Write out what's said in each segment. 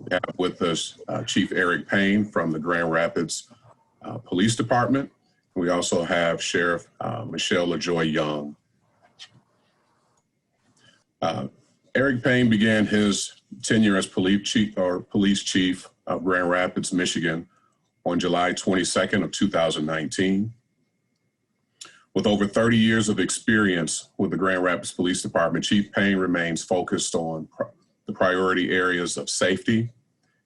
We have with us Chief Eric Payne from the Grand Rapids Police Department. We also have Sheriff Michelle LaJoy-Young. Eric Payne began his tenure as police chief of Grand Rapids, Michigan on July 22nd of 2019. With over 30 years of experience with the Grand Rapids Police Department, Chief Payne remains focused on the priority areas of safety,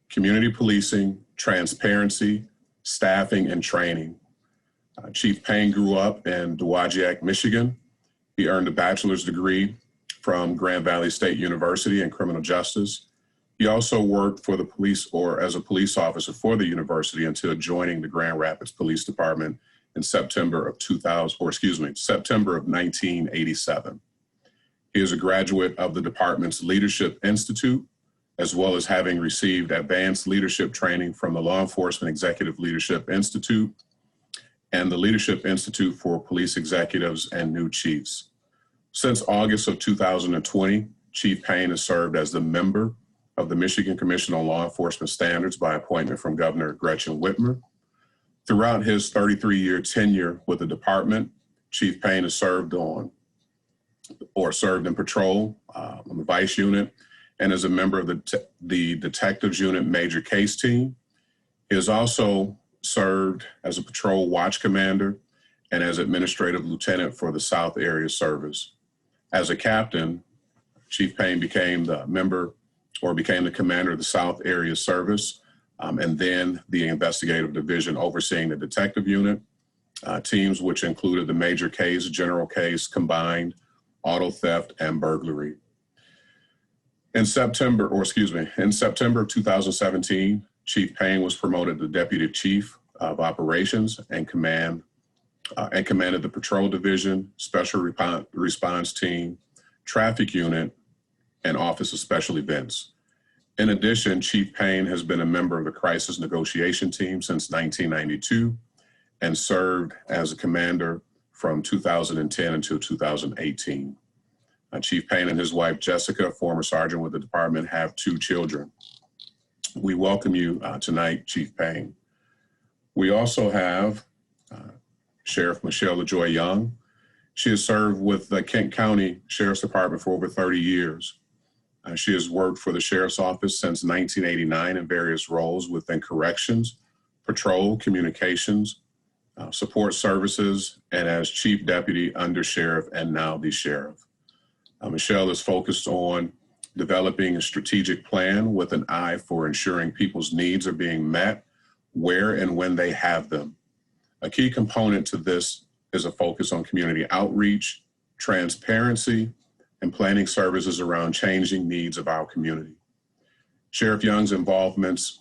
community policing, transparency, staffing, and training. Chief Payne grew up in Dowagiac, Michigan. He earned a bachelor's degree from Grand Valley State University in criminal justice. He also worked for the police or as a police officer for the university until joining the Grand Rapids Police Department in September of 1987. He is a graduate of the department's Leadership Institute, as well as having received advanced leadership training from the Law Enforcement Executive Leadership Institute and the Leadership Institute for Police Executives and New Chiefs. Since August of 2020, Chief Payne has served as the member of the Michigan Commission on Law Enforcement Standards by appointment from Governor Gretchen Whitmer. Throughout his 33-year tenure with the department, Chief Payne has served in patrol on the vice unit and as a member of the detectives unit major case team. He has also served as a patrol watch commander and as administrative lieutenant for the South Area Service. As a captain, Chief Payne became the commander of the South Area Service, and then the investigative division overseeing the detective unit, teams which included the major case, general case, combined, auto theft, and burglary. In September of 2017, Chief Payne was promoted to Deputy Chief of Operations and commanded the Patrol Division, Special Response Team, Traffic Unit, and Office of Special Events. In addition, Chief Payne has been a member of the Crisis Negotiation Team since 1992 and served as a commander from 2010 until 2018. Chief Payne and his wife, Jessica, former sergeant with the department, have 2 children. We welcome you tonight, Chief Payne. We also have Sheriff Michelle LaJoy-Young. She has served with the Kent County Sheriff's Department for over 30 years. She has worked for the Sheriff's Office since 1989 in various roles within corrections, patrol, communications, support services, and as Chief Deputy Under Sheriff and now the Sheriff. Michelle is focused on developing a strategic plan with an eye for ensuring people's needs are being met where and when they have them. A key component to this is a focus on community outreach, transparency, and planning services around changing needs of our community. Sheriff Young's involvements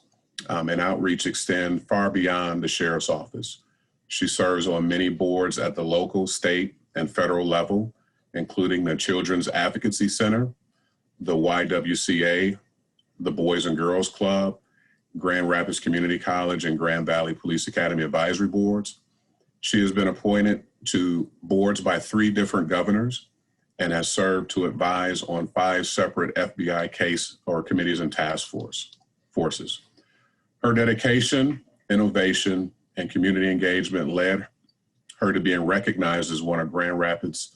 and outreach extend far beyond the Sheriff's Office. She serves on many boards at the local, state, and federal level, including the Children's Advocacy Center, the YWCA, the Boys and Girls Club, Grand Rapids Community College, and Grand Valley Police Academy advisory boards. She has been appointed to boards by 3 different governors and has served to advise on 5 separate FBI case or committees and task forces. Her dedication, innovation, and community engagement led her to being recognized as one of Grand Rapids'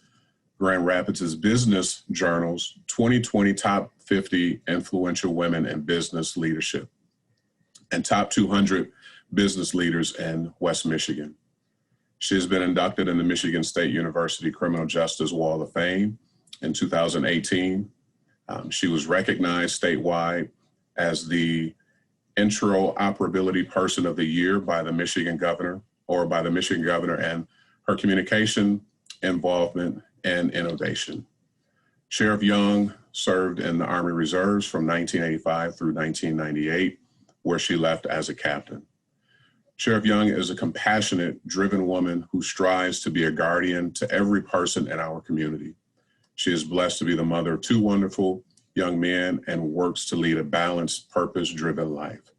Business Journal's 2020 Top 50 Influential Women in Business Leadership and Top 200 Business Leaders in West Michigan. She has been inducted in the Michigan State University Criminal Justice Wall of Fame in 2018. She was recognized statewide as the Interoperability Person of the Year by the Michigan Governor, and her communication, involvement, and innovation. Sheriff Young served in the Army Reserves from 1985 through 1998, where she left as a captain. Sheriff Young is a compassionate, driven woman who strives to be a guardian to every person in our community. She is blessed to be the mother of 2 wonderful young men and works to lead a balanced, purpose-driven life.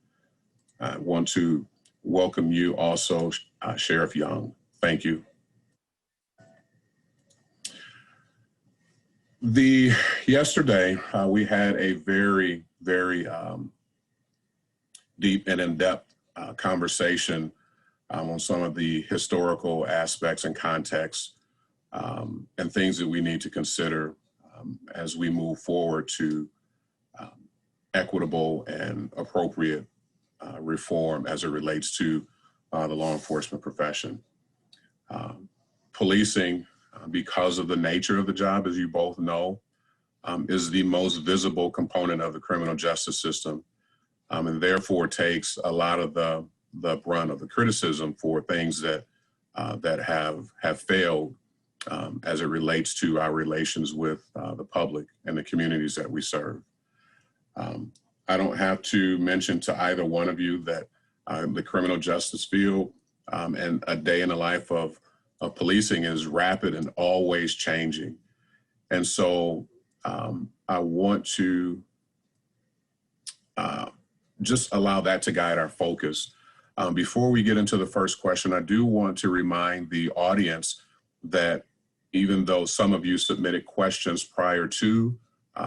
I want to welcome you also, Sheriff Young. Thank you. Yesterday, we had a very deep and in-depth conversation on some of the historical aspects and contexts and things that we need to consider as we move forward to equitable and appropriate reform as it relates to the law enforcement profession. Policing, because of the nature of the job, as you both know, is the most visible component of the criminal justice system, and therefore takes a lot of the brunt of the criticism for things that that have failed as it relates to our relations with the public and the communities that we serve. I don't have to mention to either one of you that the criminal justice field and a day in the life of policing is rapid and always changing. And so I want to just allow that to guide our focus. Before we get into the first question, I do want to remind the audience that even though some of you submitted questions prior to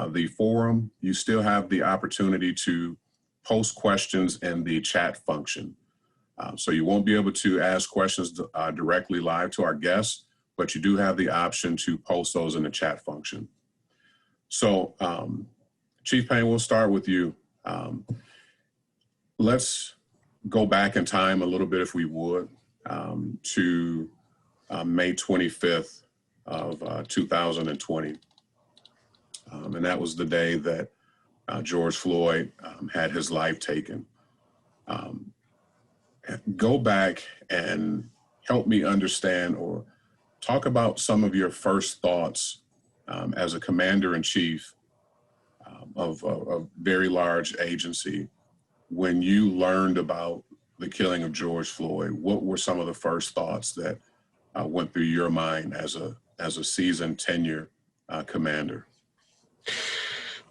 the forum, you still have the opportunity to post questions in the chat function. So you won't be able to ask questions directly live to our guests, but you do have the option to post those in the chat function. So Chief Payne, we'll start with you. Let's go back in time a little bit, if we would, to May 25th of 2020. And that was the day that George Floyd had his life taken. Go back and help me understand or talk about some of your first thoughts as a commander-in-chief of a very large agency when you learned about the killing of George Floyd. What were some of the first thoughts that went through your mind as a seasoned tenure commander?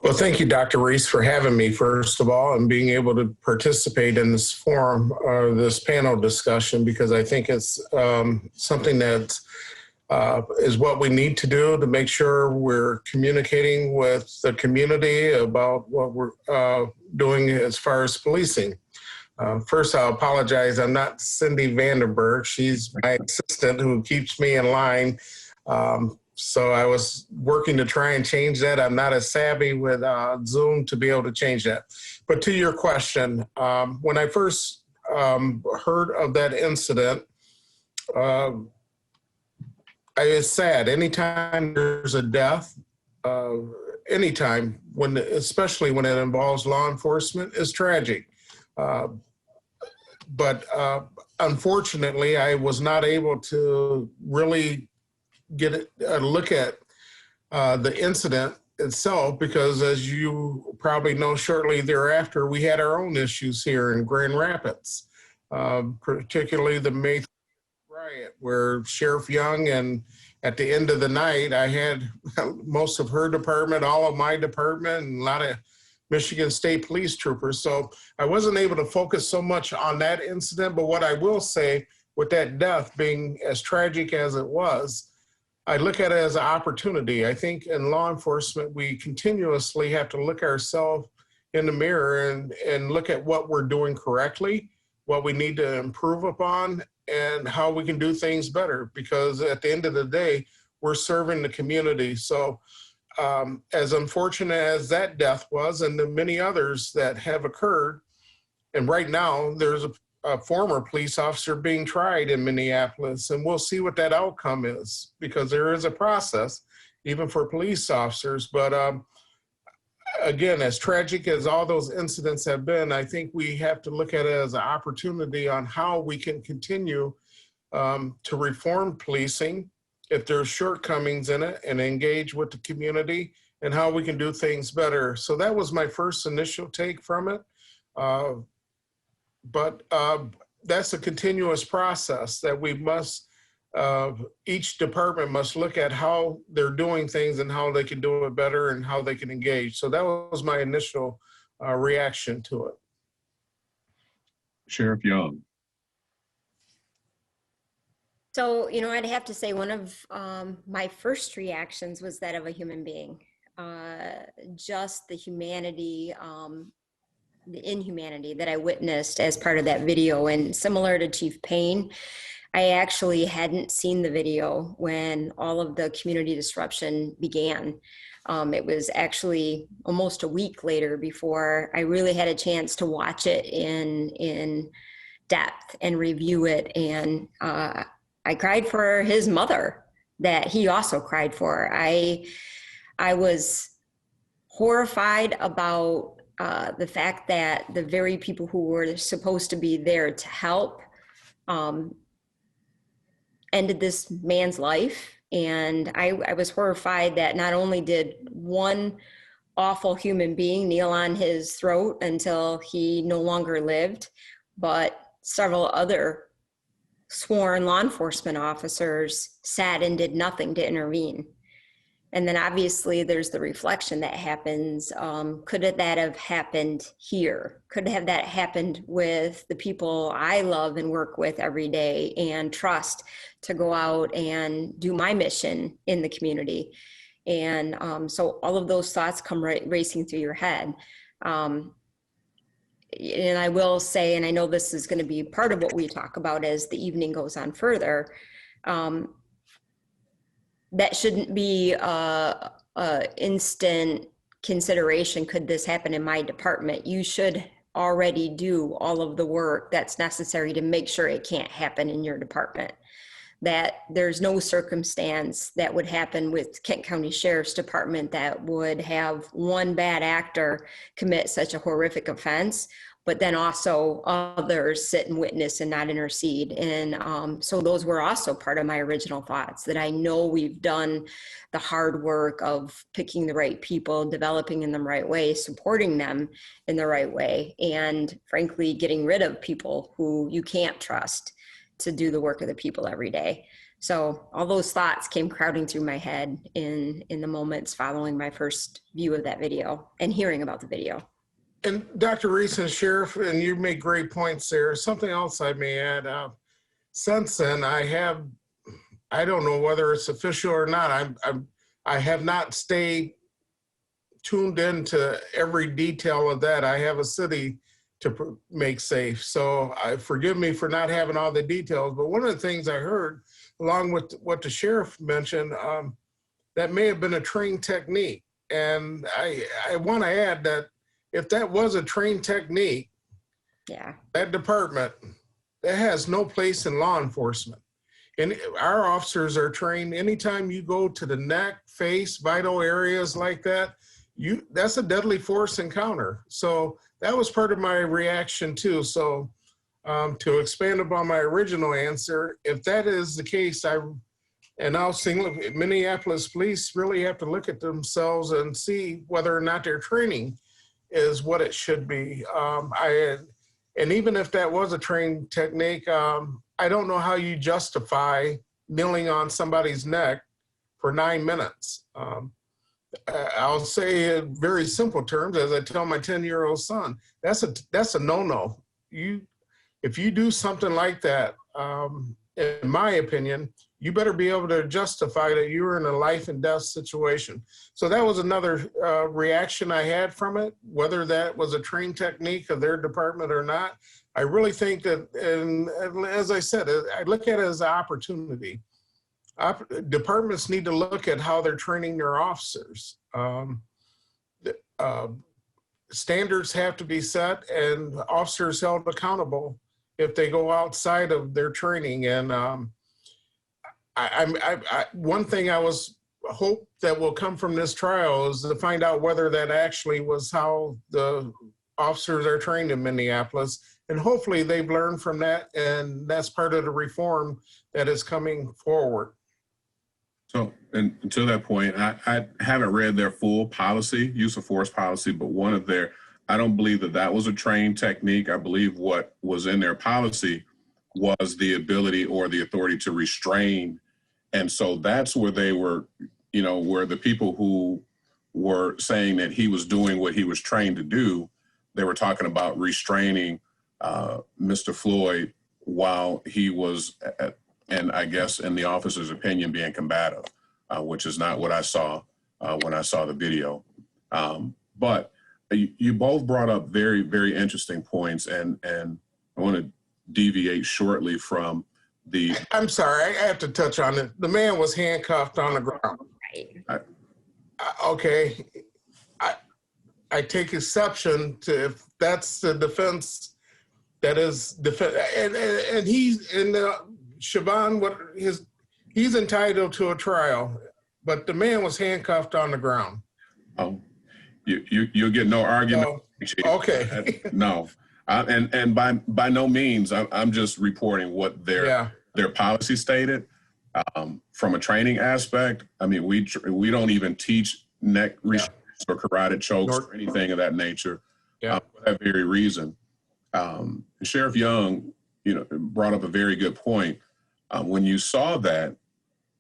Well, thank you, Dr. Reese, for having me, first of all, and being able to participate in this forum, this panel discussion, because I think it's something that is what we need to do to make sure we're communicating with the community about what we're doing as far as policing. First, I'll apologize. I'm not Cindy Vandenberg. She's my assistant who keeps me in line. So I was working to try and change that. I'm not as savvy with Zoom to be able to change that. But to your question, when I first heard of that incident, it's sad. Anytime there's a death, anytime, especially when it involves law enforcement, is tragic. But unfortunately, I was not able to really get a look at the incident itself, because as you probably know, shortly thereafter, we had our own issues here in Grand Rapids, particularly the May riot, where Sheriff Young, and at the end of the night, I had most of her department, all of my department, and a lot of Michigan State Police troopers. So I wasn't able to focus so much on that incident, but what I will say, with that death being as tragic as it was, I look at it as an opportunity. I think in law enforcement, we continuously have to look ourselves in the mirror and look at what we're doing correctly, what we need to improve upon, and how we can do things better. Because at the end of the day, we're serving the community. So as unfortunate as that death was, and the many others that have occurred, and right now there's a former police officer being tried in Minneapolis, and we'll see what that outcome is, because there is a process even for police officers. But again, as tragic as all those incidents have been, I think we have to look at it as an opportunity on how we can continue to reform policing if there's shortcomings in it, and engage with the community, and how we can do things better. So that was my first initial take from it. But that's a continuous process that we must, each department must look at how they're doing things and how they can do it better and how they can engage. So that was my initial reaction to it. Sheriff Young. So, you know, I'd have to say one of my first reactions was that of a human being. Just the humanity the inhumanity that I witnessed as part of that video. And similar to Chief Payne, I actually hadn't seen the video when all of the community disruption began. It was actually almost a week later before I really had a chance to watch it in depth and review it. And I cried for his mother that he also cried for. I was horrified about the fact that the very people who were supposed to be there to help ended this man's life. And I was horrified that not only did one awful human being kneel on his throat until he no longer lived, but several other sworn law enforcement officers sat and did nothing to intervene. And then obviously there's the reflection that happens. Could that have happened here? Could have that happened with the people I love and work with every day and trust to go out and do my mission in the community? And so all of those thoughts come racing through your head. And I will say, and I know this is going to be part of what we talk about as the evening goes on further, that shouldn't be a instant consideration. Could this happen in my department? You should already do all of the work that's necessary to make sure it can't happen in your department. That there's no circumstance that would happen with Kent County Sheriff's Department that would have one bad actor commit such a horrific offense, but then also others sit and witness and not intercede. And so those were also part of my original thoughts, that I know we've done the hard work of picking the right people, developing in the right way, supporting them in the right way, and frankly, getting rid of people who you can't trust to do the work of the people every day. So all those thoughts came crowding through my head in the moments following my first view of that video and hearing about the video. And Dr. Reese and Sheriff, and you made great points there. Something else I may add. Since then, I don't know whether it's official or not. I have not stayed tuned into every detail of that. I have a city to make safe. So forgive me for not having all the details. But one of the things I heard, along with what the sheriff mentioned, that may have been a trained technique. And I want to add that if that was a trained technique, yeah, that department, that has no place in law enforcement. And our officers are trained. Anytime you go to the neck, face, vital areas like that, that's a deadly force encounter. So that was part of my reaction too. So to expand upon my original answer, if that is the case, I'll say, look, Minneapolis police really have to look at themselves and see whether or not their training is what it should be. And even if that was a trained technique, I don't know how you justify kneeling on somebody's neck for 9 minutes. I'll say in very simple terms, as I tell my 10-year-old son, that's a no-no. If you do something like that, in my opinion, you better be able to justify that you were in a life and death situation. So that was another reaction I had from it, whether that was a trained technique of their department or not. I really think that, and as I said, I look at it as an opportunity. Departments need to look at how they're training their officers. Standards have to be set and officers held accountable if they go outside of their training. And one thing I hope that will come from this trial is to find out whether that actually was how the officers are trained in Minneapolis. And hopefully they've learned from that, and that's part of the reform that is coming forward. So, and to that point, I haven't read their full policy, use of force policy, but I don't believe that was a trained technique. I believe what was in their policy was the ability or the authority to restrain. And so that's where they were, where the people who were saying that he was doing what he was trained to do, they were talking about restraining Mr. Floyd while he was, and I guess in the officer's opinion, being combative, which is not what I saw when I saw the video. But you both brought up very, very interesting points, and I want to deviate shortly from the. I'm sorry, I have to touch on it. The man was handcuffed on the ground. Right. Okay, I take exception to if that's the defense. That is defense, and he's in Siobhan. He's entitled to a trial, but the man was handcuffed on the ground. Oh, you'll get no argument. Okay. No, and by no means, I'm just reporting what their policy stated. From a training aspect, I mean, we don't even teach neck restraints or carotid chokes or anything of that nature. For that very reason. Sheriff Young, brought up a very good point. When you saw that,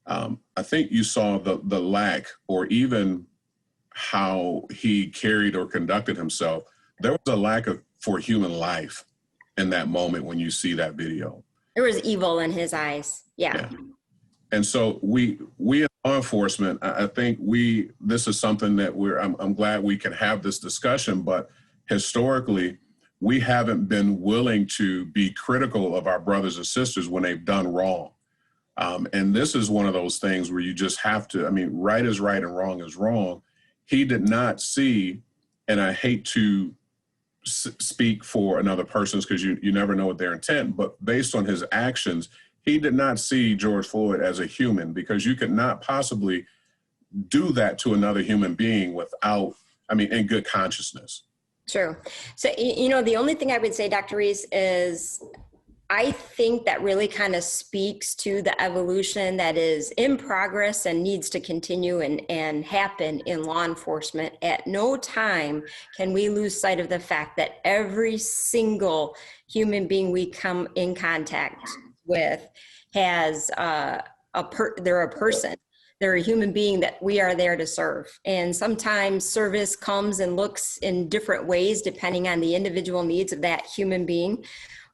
I think you saw the lack, or even how he carried or conducted himself. There was a lack for human life in that moment when you see that video. There was evil in his eyes. Yeah. And so we in law enforcement, I think this is something that I'm glad we can have this discussion, but historically, we haven't been willing to be critical of our brothers and sisters when they've done wrong. And this is one of those things where you just have to, right is right and wrong is wrong. He did not see, and I hate to speak for another person's because you never know what their intent, but based on his actions, he did not see George Floyd as a human, because you could not possibly do that to another human being without, in good consciousness. True. So, the only thing I would say, Dr. Reese, is I think that really kind of speaks to the evolution that is in progress and needs to continue and happen in law enforcement. At no time can we lose sight of the fact that every single human being we come in contact with has they're a person. They're a human being that we are there to serve. And sometimes service comes and looks in different ways depending on the individual needs of that human being.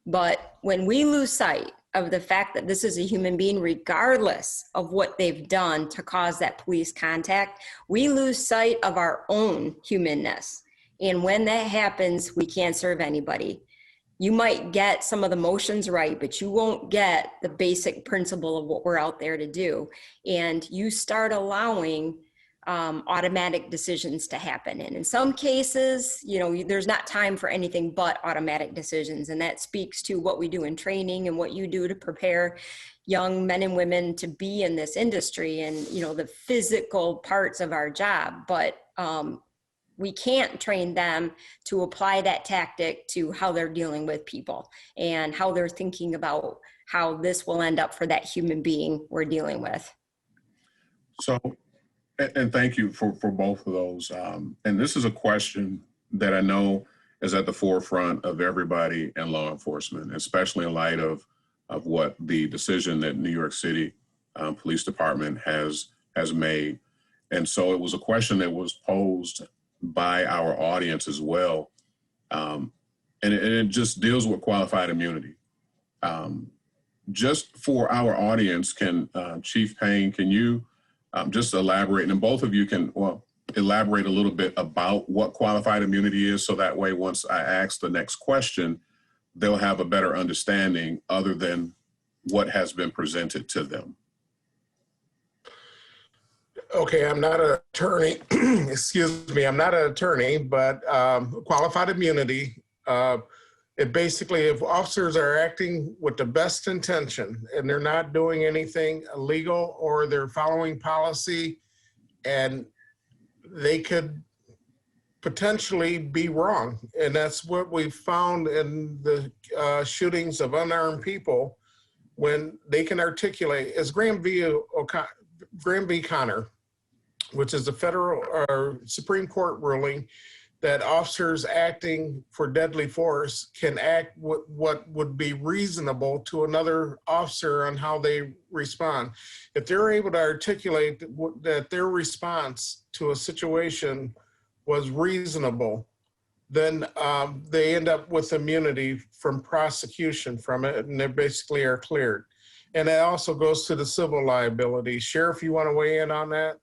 But when we lose sight of the fact that this is a human being, regardless of what they've done to cause that police contact, we lose sight of our own humanness. And when that happens, we can't serve anybody. You might get some of the motions right, but you won't get the basic principle of what we're out there to do. And you start allowing automatic decisions to happen. And in some cases, there's not time for anything but automatic decisions. And that speaks to what we do in training and what you do to prepare young men and women to be in this industry and, the physical parts of our job. But we can't train them to apply that tactic to how they're dealing with people and how they're thinking about how this will end up for that human being we're dealing with. So, and thank you for both of those. And this is a question that I know is at the forefront of everybody in law enforcement, especially in light of what the decision that New York City Police Department has made. And so it was a question that was posed by our audience as well. And it just deals with qualified immunity. Just for our audience, Chief Payne, can you just elaborate, and both of you can elaborate a little bit about what qualified immunity is, so that way once I ask the next question, they'll have a better understanding other than what has been presented to them. Okay, I'm not an attorney. Excuse me, I'm not an attorney, but qualified immunity, it basically, if officers are acting with the best intention and they're not doing anything illegal or they're following policy, and they could potentially be wrong. And that's what we found in the shootings of unarmed people, when they can articulate, as Graham v. Connor, which is a federal or Supreme Court ruling, that officers acting for deadly force can act what would be reasonable to another officer on how they respond. If they're able to articulate that their response to a situation was reasonable, then they end up with immunity from prosecution from it, and they basically are cleared. And that also goes to the civil liability. Sheriff, you want to weigh in on that?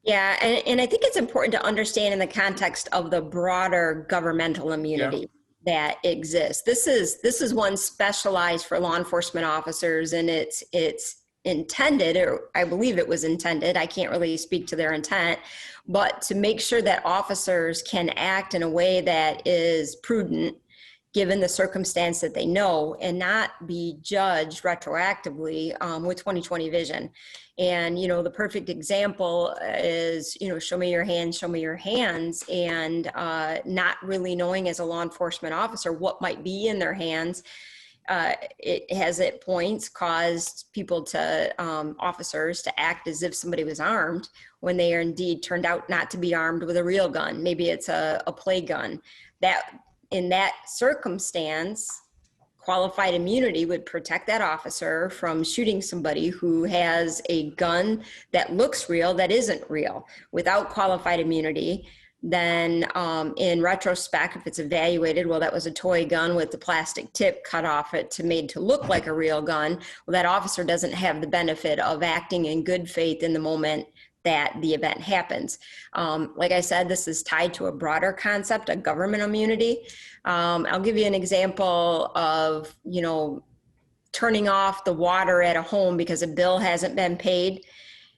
Yeah, and I think it's important to understand in the context of the broader governmental immunity that exists. This is one specialized for law enforcement officers, and it's intended, or I believe it was intended, I can't really speak to their intent, but to make sure that officers can act in a way that is prudent given the circumstance that they know, and not be judged retroactively with 2020 vision. And, the perfect example is, show me your hands, and not really knowing as a law enforcement officer what might be in their hands. It has at points caused people to, officers to act as if somebody was armed when they are indeed turned out not to be armed with a real gun. Maybe it's a play gun. In that circumstance, qualified immunity would protect that officer from shooting somebody who has a gun that looks real, that isn't real. Without qualified immunity, then in retrospect, if it's evaluated, well, that was a toy gun with the plastic tip cut off it to made to look like a real gun. Well, that officer doesn't have the benefit of acting in good faith in the moment that the event happens. Like I said, this is tied to a broader concept of government immunity. I'll give you an example of, turning off the water at a home because a bill hasn't been paid.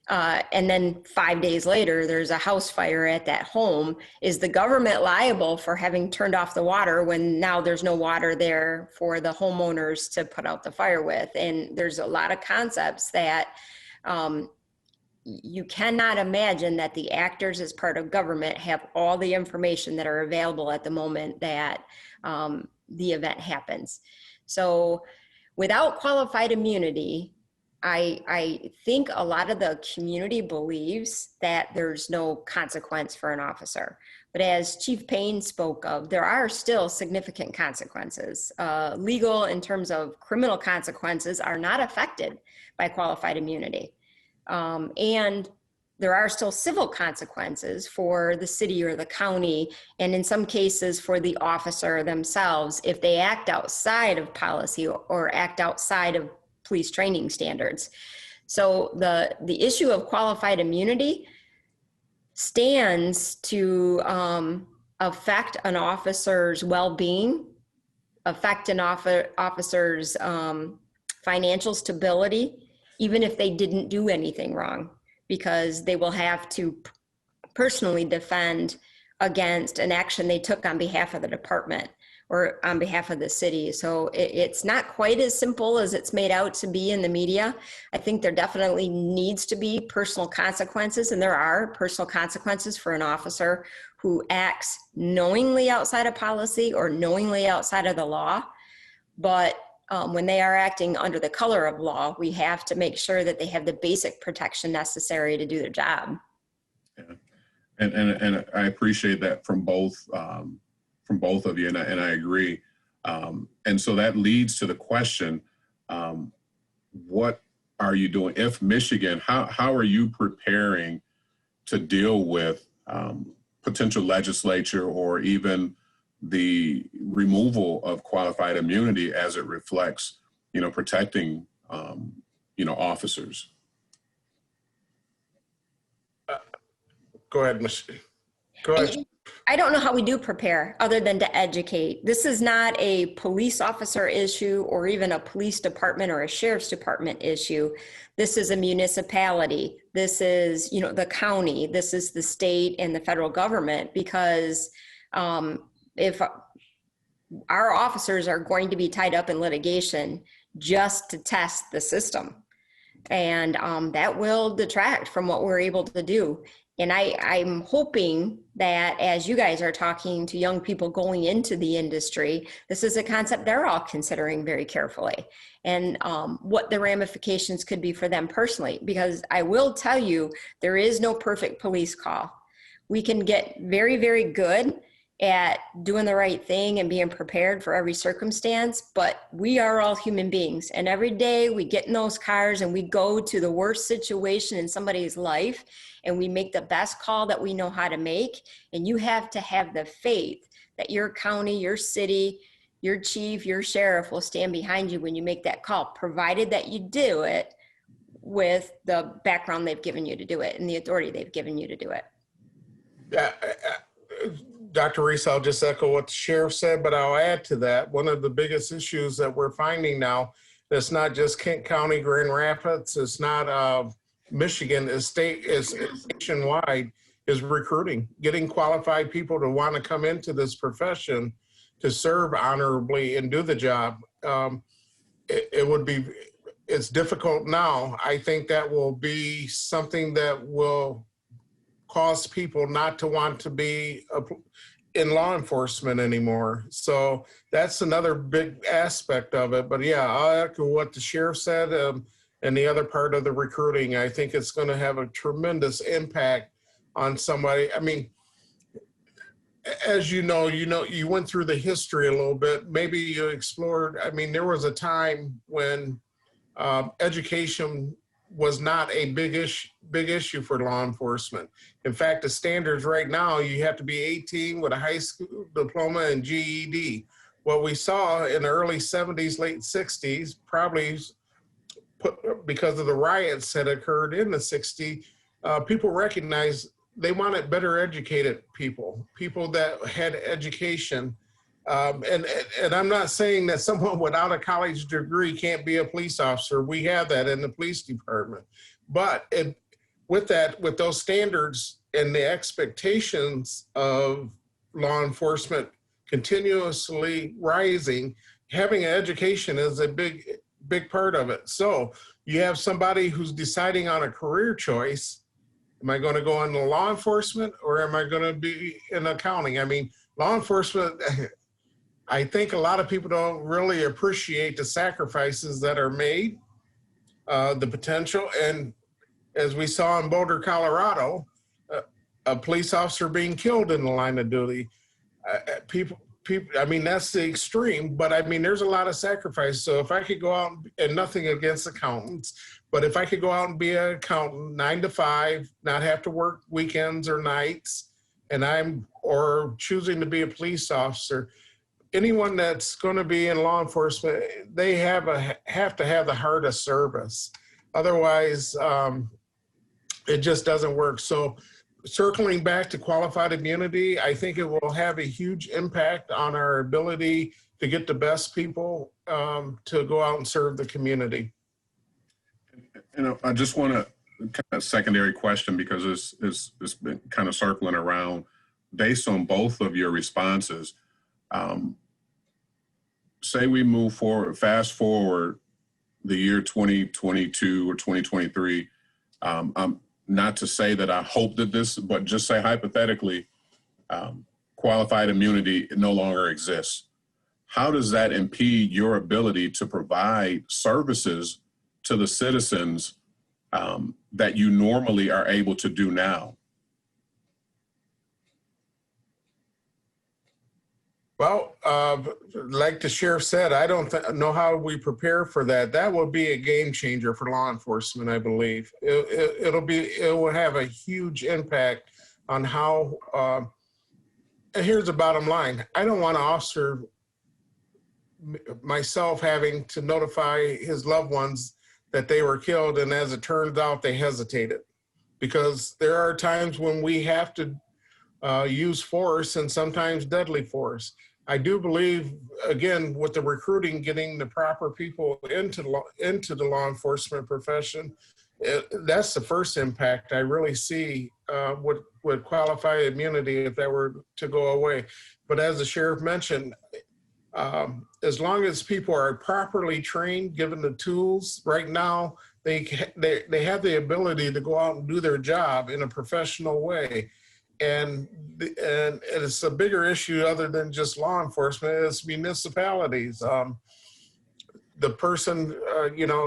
And then 5 days later, there's a house fire at that home. Is the government liable for having turned off the water when now there's no water there for the homeowners to put out the fire with? And there's a lot of concepts that you cannot imagine that the actors as part of government have all the information that are available at the moment that the event happens. So without qualified immunity, I think a lot of the community believes that there's no consequence for an officer. But as Chief Payne spoke of, there are still significant consequences. Legal in terms of criminal consequences are not affected by qualified immunity. And there are still civil consequences for the city or the county, and in some cases for the officer themselves if they act outside of policy or act outside of police training standards. So the issue of qualified immunity stands to affect an officer's well-being, affect an officer's financial stability, even if they didn't do anything wrong, because they will have to personally defend against an action they took on behalf of the department or on behalf of the city. So it's not quite as simple as it's made out to be in the media. I think there definitely needs to be personal consequences, and there are personal consequences for an officer who acts knowingly outside of policy or knowingly outside of the law. But when they are acting under the color of law, we have to make sure that they have the basic protection necessary to do their job. Yeah. And I appreciate that from both of you, and I agree. And so that leads to the question, what are you doing? If Michigan, how are you preparing to deal with potential legislature or even the removal of qualified immunity as it reflects, protecting, officers? Go ahead, Michelle. Go ahead. I don't know how we do prepare other than to educate. This is not a police officer issue or even a police department or a sheriff's department issue. This is a municipality. This is, the county. This is the state and the federal government, because if our officers are going to be tied up in litigation just to test the system, and that will detract from what we're able to do. And I'm hoping that as you guys are talking to young people going into the industry, this is a concept they're all considering very carefully, and what the ramifications could be for them personally. Because I will tell you, there is no perfect police call. We can get very, very good at doing the right thing and being prepared for every circumstance, but we are all human beings. And every day we get in those cars and we go to the worst situation in somebody's life, and we make the best call that we know how to make. And you have to have the faith that your county, your city, your chief, your sheriff will stand behind you when you make that call, provided that you do it with the background they've given you to do it and the authority they've given you to do it. Yeah, Dr. Reese, I'll just echo what the sheriff said, but I'll add to that. One of the biggest issues that we're finding now, it's not just Kent County, Grand Rapids, it's not Michigan, it's nationwide, is recruiting, getting qualified people to want to come into this profession to serve honorably and do the job. It's difficult now. I think that will be something that will cause people not to want to be in law enforcement anymore. So that's another big aspect of it. But yeah, I'll echo what the sheriff said, and the other part of the recruiting. I think it's going to have a tremendous impact on somebody. I mean, as you know, you went through the history a little bit. Maybe you explored. I mean, there was a time when education was not a big issue for law enforcement. In fact, the standards right now, you have to be 18 with a high school diploma and GED. What we saw in the early 70s, late 60s, probably because of the riots that occurred in the 60s, people recognized they wanted better educated people that had education. And I'm not saying that someone without a college degree can't be a police officer. We have that in the police department. But with those standards and the expectations of law enforcement continuously rising, having an education is a big part of it. So you have somebody who's deciding on a career choice. Am I going to go into law enforcement or am I going to be in accounting? I mean, law enforcement, I think a lot of people don't really appreciate the sacrifices that are made, the potential. And as we saw in Boulder, Colorado, a police officer being killed in the line of duty. People, I mean, that's the extreme, but I mean, there's a lot of sacrifice. So if I could go out, and nothing against accountants, but if I could go out and be an accountant 9 to 5, not have to work weekends or nights, or choosing to be a police officer, anyone that's going to be in law enforcement, they have to have the heart of service. Otherwise, it just doesn't work. So circling back to qualified immunity, I think it will have a huge impact on our ability to get the best people to go out and serve the community. You know, I just want to kind of secondary question, because it's been kind of circling around based on both of your responses. Say we move forward, fast forward the year 2022 or 2023. Not to say that I hope that this, but just say hypothetically, qualified immunity no longer exists. How does that impede your ability to provide services to the citizens that you normally are able to do now? Well, like the sheriff said, I don't know how we prepare for that. That will be a game changer for law enforcement, I believe. It will have a huge impact on how, and here's the bottom line. I don't want an officer myself having to notify his loved ones that they were killed, and as it turns out, they hesitated. Because there are times when we have to use force, and sometimes deadly force. I do believe, again, with the recruiting, getting the proper people into the law enforcement profession, that's the first impact I really see with qualified immunity if that were to go away. But as the sheriff mentioned, as long as people are properly trained, given the tools, right now they have the ability to go out and do their job in a professional way. And it's a bigger issue other than just law enforcement. It's municipalities. The person,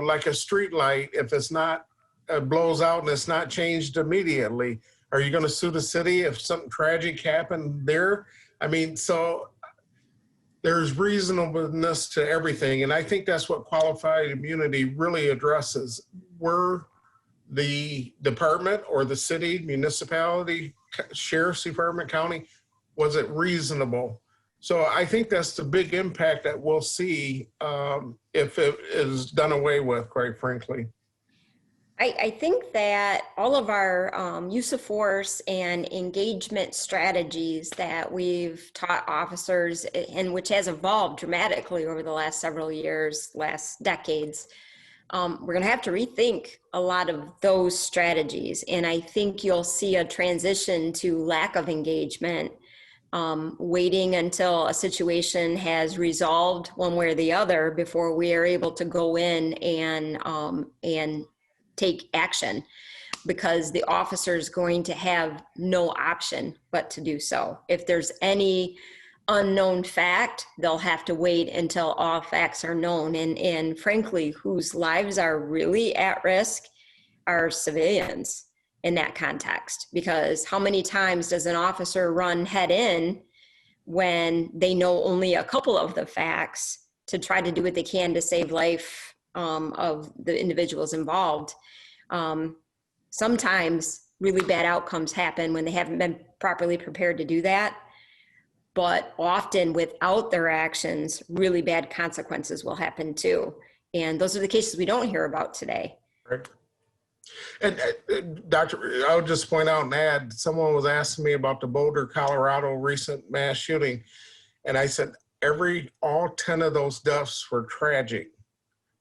like a street light, if it's not blows out and it's not changed immediately, are you going to sue the city if something tragic happened there? I mean, so there's reasonableness to everything, and I think that's what qualified immunity really addresses. Were the department or the city, municipality, sheriff's department, county, was it reasonable? So I think that's the big impact that we'll see if it is done away with, quite frankly. I think that all of our use of force and engagement strategies that we've taught officers, and which has evolved dramatically over the last several years, last decades, we're going to have to rethink a lot of those strategies. And I think you'll see a transition to lack of engagement, waiting until a situation has resolved one way or the other before we are able to go in and take action, because the officer is going to have no option but to do so. If there's any unknown fact, they'll have to wait until all facts are known. And frankly, whose lives are really at risk are civilians in that context. Because how many times does an officer run head in when they know only a couple of the facts to try to do what they can to save life of the individuals involved? Sometimes really bad outcomes happen when they haven't been properly prepared to do that. But often without their actions, really bad consequences will happen too. And those are the cases we don't hear about today. Right. And Doctor, I would just point out and add, someone was asking me about the Boulder, Colorado recent mass shooting. And I said, all 10 of those deaths were tragic,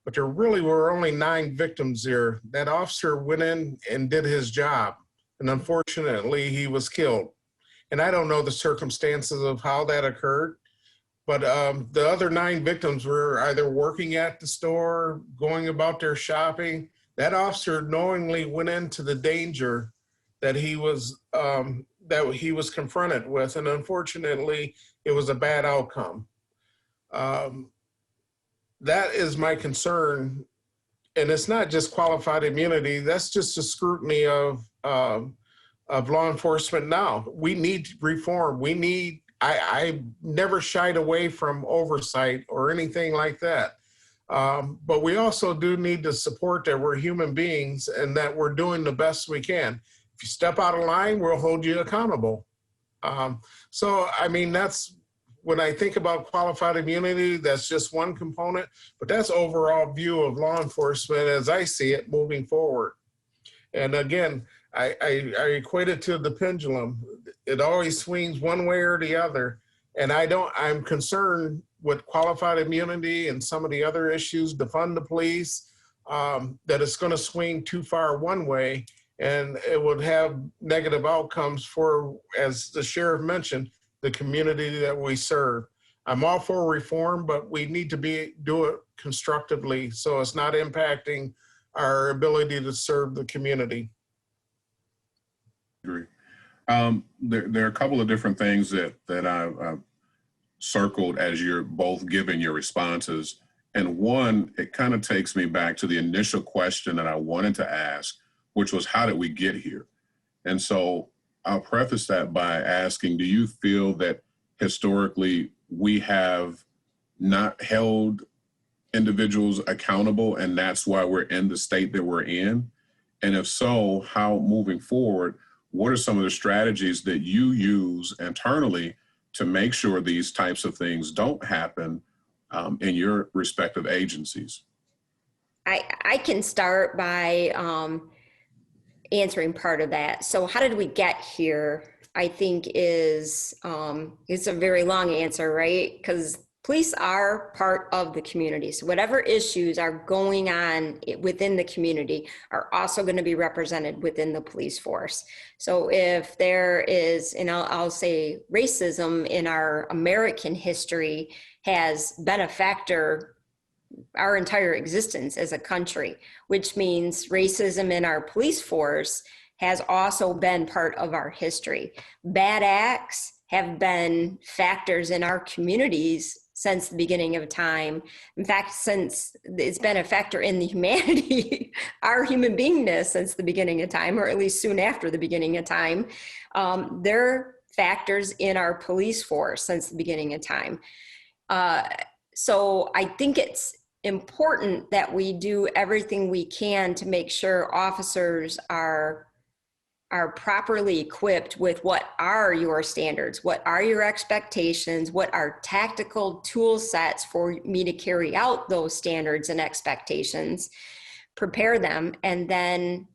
but there really were only 9 victims there. That officer went in and did his job. And unfortunately, he was killed. And I don't know the circumstances of how that occurred, but the other 9 victims were either working at the store, going about their shopping. That officer knowingly went into the danger that he was confronted with, and unfortunately, it was a bad outcome. That is my concern, and it's not just qualified immunity. That's just a scrutiny of law enforcement now. We need reform. I never shied away from oversight or anything like that. But we also do need to support that we're human beings and that we're doing the best we can. If you step out of line, we'll hold you accountable. So, I mean, that's when I think about qualified immunity, that's just one component, but that's overall view of law enforcement as I see it moving forward. And again, I equate it to the pendulum. It always swings one way or the other. And I'm concerned with qualified immunity and some of the other issues, defund the police, that it's going to swing too far one way, and it would have negative outcomes for, as the sheriff mentioned, the community that we serve. I'm all for reform, but we need to do it constructively so it's not impacting our ability to serve the community. Agree. There are a couple of different things that I've circled as you're both giving your responses. And one, it kind of takes me back to the initial question that I wanted to ask, which was, how did we get here? And so I'll preface that by asking, do you feel that historically we have not held individuals accountable, and that's why we're in the state that we're in? And if so, how, moving forward, what are some of the strategies that you use internally to make sure these types of things don't happen in your respective agencies? I can start by answering part of that. So how did we get here? I think it's a very long answer, right? Because police are part of the community. So whatever issues are going on within the community are also going to be represented within the police force. So if there is, and I'll say racism in our American history has been a factor our entire existence as a country, which means racism in our police force has also been part of our history. Bad acts have been factors in our communities since the beginning of time. In fact, since it's been a factor in the humanity, our human beingness since the beginning of time, or at least soon after the beginning of time, they're factors in our police force since the beginning of time. So I think it's important that we do everything we can to make sure officers are properly equipped with what are your standards, what are your expectations, what are tactical tool sets for me to carry out those standards and expectations. prepare them, and then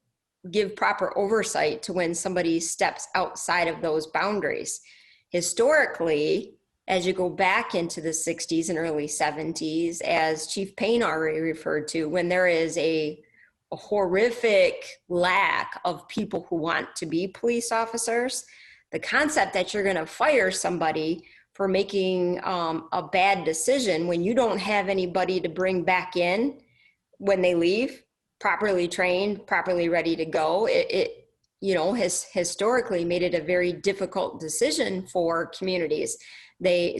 give proper oversight to when somebody steps outside of those boundaries. Historically, as you go back into the 60s and early 70s, as Chief Payne already referred to, when there is a horrific lack of people who want to be police officers, the concept that you're going to fire somebody for making a bad decision when you don't have anybody to bring back in when they leave, properly trained, properly ready to go, it has historically made it a very difficult decision for communities. They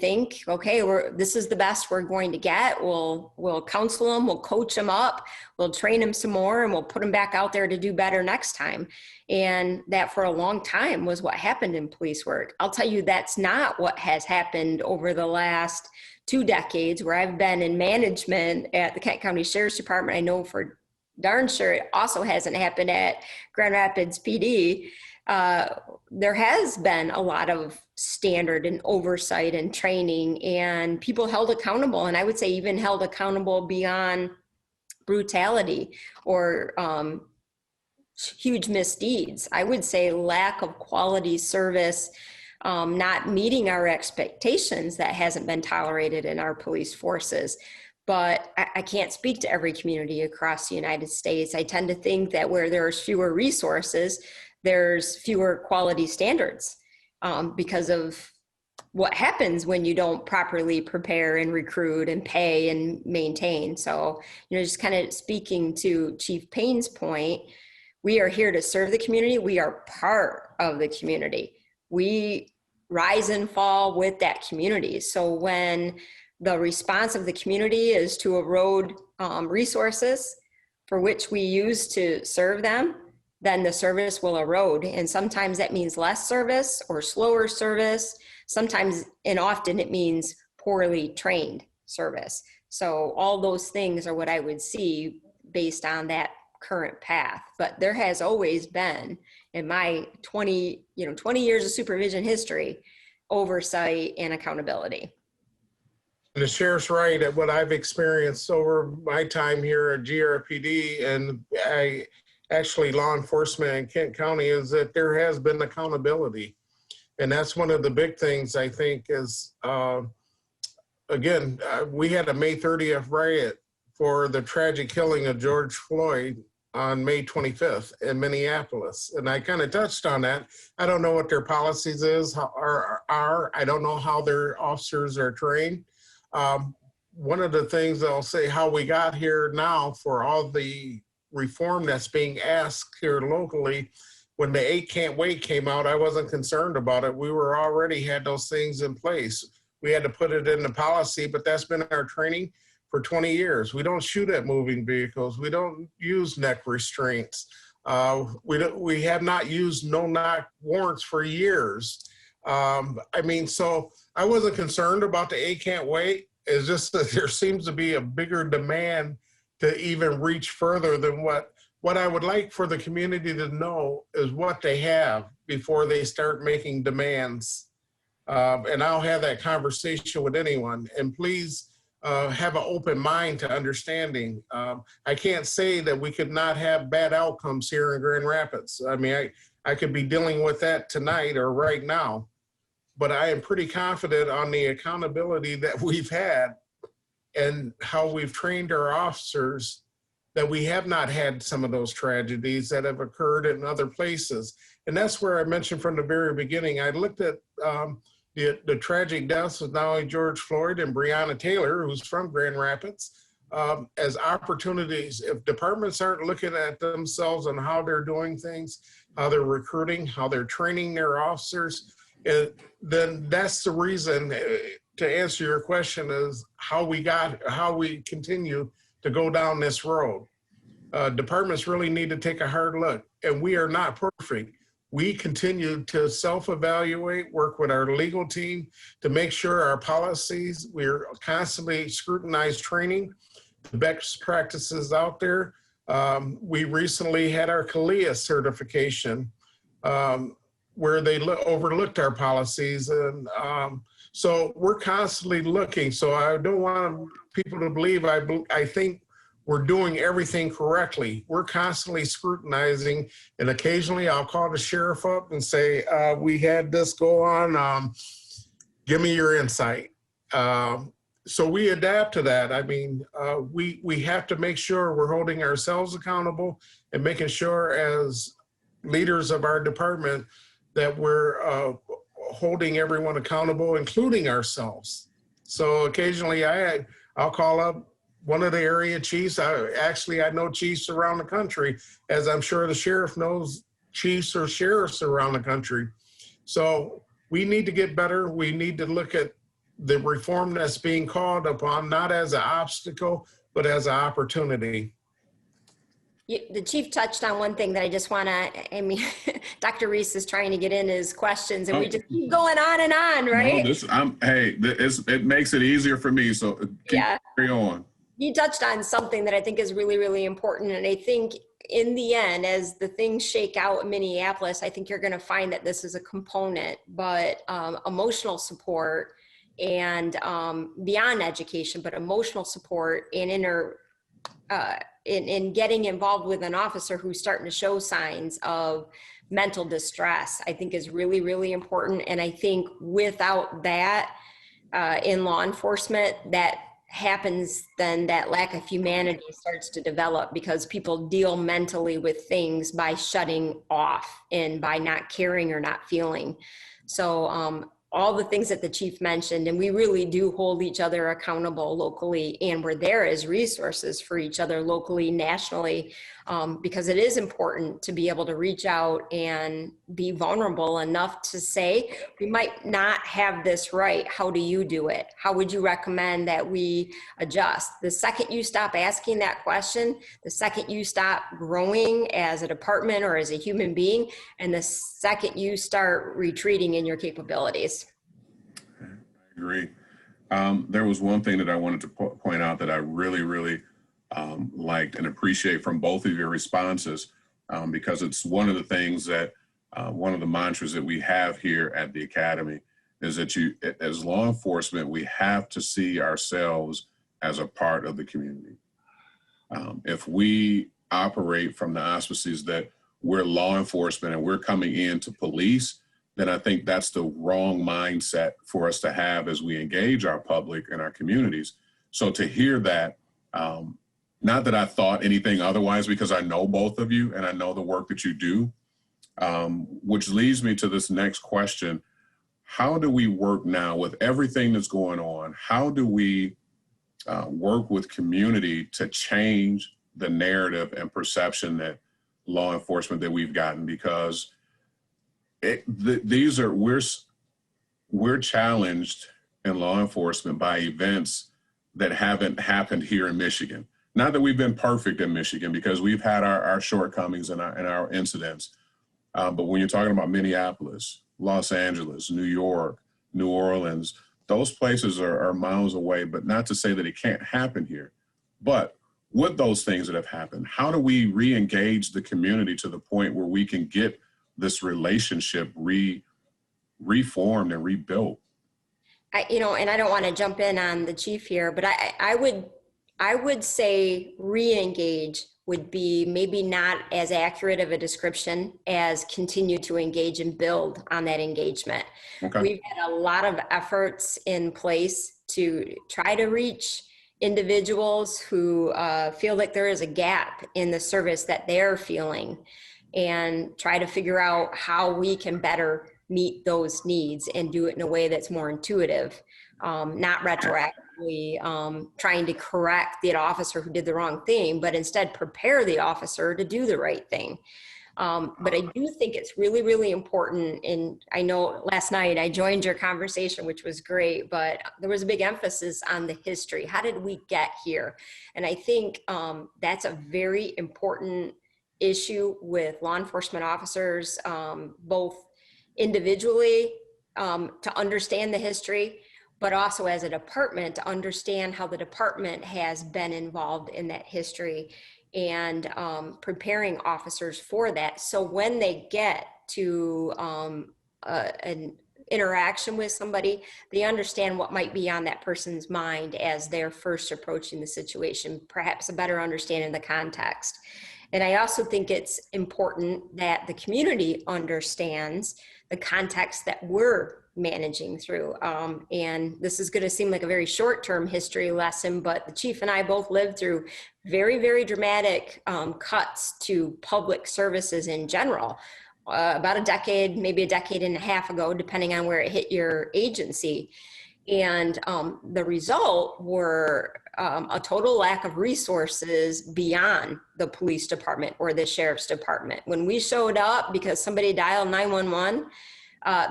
think, okay, this is the best we're going to get. We'll counsel them, we'll coach them up, we'll train them some more, and we'll put them back out there to do better next time. And that for a long time was what happened in police work. I'll tell you, that's not what has happened over the last 2 decades where I've been in management at the Kent County Sheriff's Department. I know for darn sure it also hasn't happened at Grand Rapids PD. There has been a lot of standard and oversight and training, and people held accountable, and I would say even held accountable beyond brutality or huge misdeeds. I would say lack of quality service, not meeting our expectations, that hasn't been tolerated in our police forces. But I can't speak to every community across the United States. I tend to think that where there's fewer resources, there's fewer quality standards because of what happens when you don't properly prepare and recruit and pay and maintain. So, just kind of speaking to Chief Payne's point, we are here to serve the community. We are part of the community. We rise and fall with that community. So when the response of the community is to erode resources for which we use to serve them, then the service will erode. And sometimes that means less service or slower service. Sometimes and often it means poorly trained service. So all those things are what I would see based on that current path. But there has always been, in my 20 years of supervision history, oversight and accountability. And the sheriff's right at what I've experienced over my time here at GRPD and actually law enforcement in Kent County is that there has been accountability. And that's one of the big things I think is, we had a May 30th riot for the tragic killing of George Floyd on May 25th in Minneapolis. And I kind of touched on that. I don't know what their policies are. I don't know how their officers are trained. One of the things I'll say how we got here now for all the reform that's being asked here locally, when the 8 Can't Wait came out, I wasn't concerned about it. We were already had those things in place. We had to put it in the policy, but that's been our training for 20 years. We don't shoot at moving vehicles. We don't use neck restraints. We have not used no-knock warrants for years. So I wasn't concerned about the 8 Can't Wait. It's just that there seems to be a bigger demand to even reach further than what I would like for the community to know is what they have before they start making demands. And I'll have that conversation with anyone. And please have an open mind to understanding. I can't say that we could not have bad outcomes here in Grand Rapids. I mean, I could be dealing with that tonight or right now, but I am pretty confident on the accountability that we've had and how we've trained our officers that we have not had some of those tragedies that have occurred in other places. And that's where I mentioned from the very beginning, I looked at the tragic deaths of not only George Floyd and Breonna Taylor, who's from Grand Rapids, as opportunities. If departments aren't looking at themselves and how they're doing things, how they're recruiting, how they're training their officers, then that's the reason, to answer your question, is how we continue to go down this road. Departments really need to take a hard look, and we are not perfect. We continue to self-evaluate, work with our legal team to make sure our policies, we're constantly scrutinize training, the best practices out there. We recently had our CALIA certification where they overlooked our policies. And so we're constantly looking. So I don't want people to believe, I think we're doing everything correctly. We're constantly scrutinizing, and occasionally I'll call the sheriff up and say, we had this go on, give me your insight. So we adapt to that. I mean, we have to make sure we're holding ourselves accountable and making sure as leaders of our department that we're holding everyone accountable, including ourselves. So occasionally I'll call up one of the area chiefs. I know chiefs around the country, as I'm sure the sheriff knows chiefs or sheriffs around the country. So we need to get better. We need to look at the reform that's being called upon, not as an obstacle, but as an opportunity. The chief touched on one thing that I just want to, I mean, Dr. Reese is trying to get in his questions and we just keep going on and on, right? No, it makes it easier for me. So carry on. You touched on something that I think is really, really important. And I think in the end, as the things shake out in Minneapolis, I think you're going to find that this is a component, but emotional support and beyond education, but emotional support and in getting involved with an officer who's starting to show signs of mental distress, I think is really, really important. And I think without that in law enforcement, that happens, then that lack of humanity starts to develop because people deal mentally with things by shutting off and by not caring or not feeling. So all the things that the chief mentioned, and we really do hold each other accountable locally, and we're there as resources for each other locally, nationally, because it is important to be able to reach out and be vulnerable enough to say, we might not have this right. How do you do it? How would you recommend that we adjust? The second you stop asking that question, the second you stop growing as a department or as a human being, and the second you start retreating in your capabilities. I agree. There was one thing that I wanted to point out that I really liked and appreciate from both of your responses, because it's one of the things that one of the mantras that we have here at the Academy is that as law enforcement, we have to see ourselves as a part of the community. If we operate from the auspices that we're law enforcement and we're coming in to police, then I think that's the wrong mindset for us to have as we engage our public and our communities. So to hear that, not that I thought anything otherwise, because I know both of you and I know the work that you do, which leads me to this next question. How do we work now with everything that's going on? How do we work with community to change the narrative and perception that law enforcement that we've gotten? Because we're challenged in law enforcement by events that haven't happened here in Michigan. Not that we've been perfect in Michigan, because we've had our shortcomings and our incidents. But when you're talking about Minneapolis, Los Angeles, New York, New Orleans, those places are miles away, but not to say that it can't happen here. But with those things that have happened, how do we re-engage the community to the point where we can get this relationship reformed and rebuilt? And I don't want to jump in on the chief here, but I would say re-engage would be maybe not as accurate of a description as continue to engage and build on that engagement. Okay. We've had a lot of efforts in place to try to reach individuals who feel like there is a gap in the service that they're feeling, and try to figure out how we can better meet those needs and do it in a way that's more intuitive, not retroactively trying to correct the officer who did the wrong thing, but instead prepare the officer to do the right thing. But I do think it's really, really important. And I know last night I joined your conversation, which was great, but there was a big emphasis on the history. How did we get here? And I think that's a very important issue with law enforcement officers, both individually to understand the history, but also as a department to understand how the department has been involved in that history, and preparing officers for that. So when they get to interaction with somebody, they understand what might be on that person's mind as they're first approaching the situation, perhaps a better understanding of the context. And I also think it's important that the community understands the context that we're managing through. And this is going to seem like a very short-term history lesson, but the chief and I both lived through very, very dramatic cuts to public services in general. About a decade, maybe a decade and a half ago, depending on where it hit your agency. And the result were a total lack of resources beyond the police department or the sheriff's department. When we showed up because somebody dialed 911,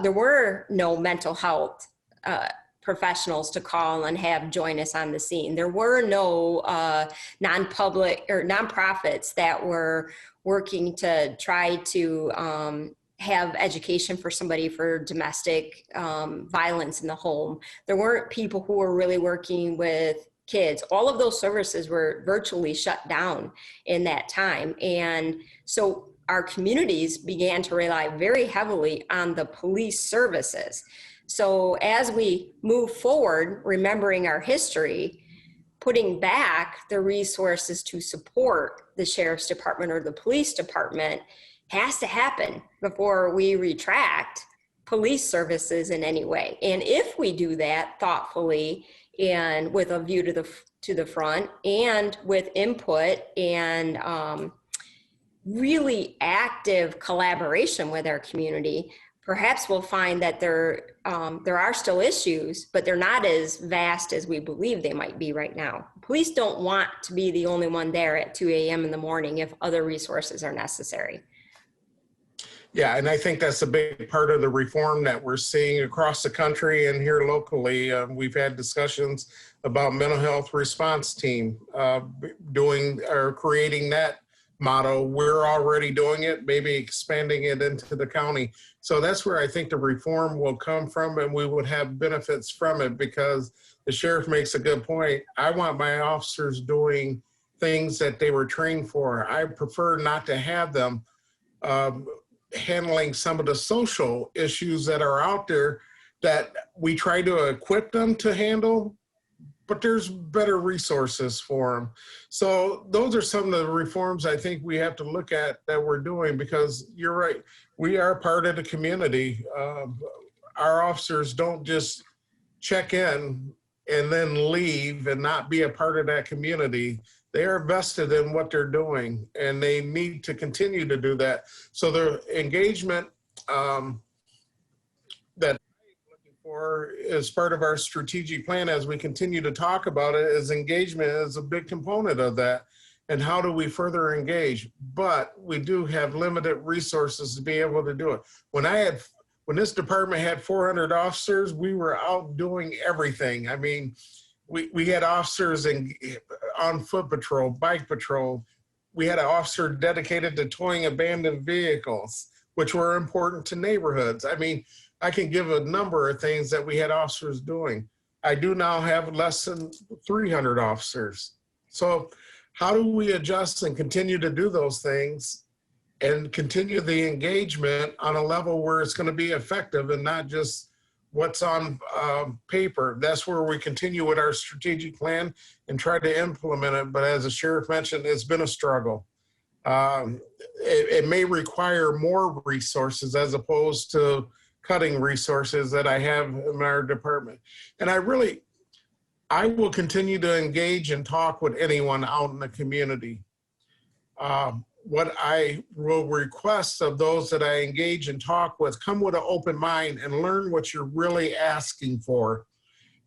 there were no mental health professionals to call and have join us on the scene. There were no non-public or nonprofits that were working to try to have education for somebody for domestic violence in the home. There weren't people who were really working with kids. All of those services were virtually shut down in that time. And so our communities began to rely very heavily on the police services. So as we move forward, remembering our history, putting back the resources to support the sheriff's department or the police department has to happen before we retract police services in any way. And if we do that thoughtfully and with a view to the front and with input and really active collaboration with our community, perhaps we'll find that there are still issues, but they're not as vast as we believe they might be right now. Police don't want to be the only one there at 2 a.m. in the morning if other resources are necessary. Yeah, and I think that's a big part of the reform that we're seeing across the country and here locally. We've had discussions about mental health response team doing or creating that motto. We're already doing it, maybe expanding it into the county. So that's where I think the reform will come from, and we would have benefits from it, because the sheriff makes a good point. I want my officers doing things that they were trained for. I prefer not to have them handling some of the social issues that are out there that we try to equip them to handle, but there's better resources for them. So those are some of the reforms I think we have to look at that we're doing, because you're right, we are part of the community. Our officers don't just check in and then leave and not be a part of that community. They are vested in what they're doing, and they need to continue to do that. So the engagement that for as part of our strategic plan, as we continue to talk about it, is engagement is a big component of that. And how do we further engage? But we do have limited resources to be able to do it. When this department had 400 officers, we were out doing everything. I mean, we had officers on foot patrol, bike patrol. We had an officer dedicated to towing abandoned vehicles, which were important to neighborhoods. I mean, I can give a number of things that we had officers doing. I do now have less than 300 officers. So how do we adjust and continue to do those things and continue the engagement on a level where it's going to be effective and not just what's on paper? That's where we continue with our strategic plan and try to implement it. But as the sheriff mentioned, it's been a struggle. It may require more resources as opposed to cutting resources that I have in our department. And I will continue to engage and talk with anyone out in the community. What I will request of those that I engage and talk with, come with an open mind and learn what you're really asking for.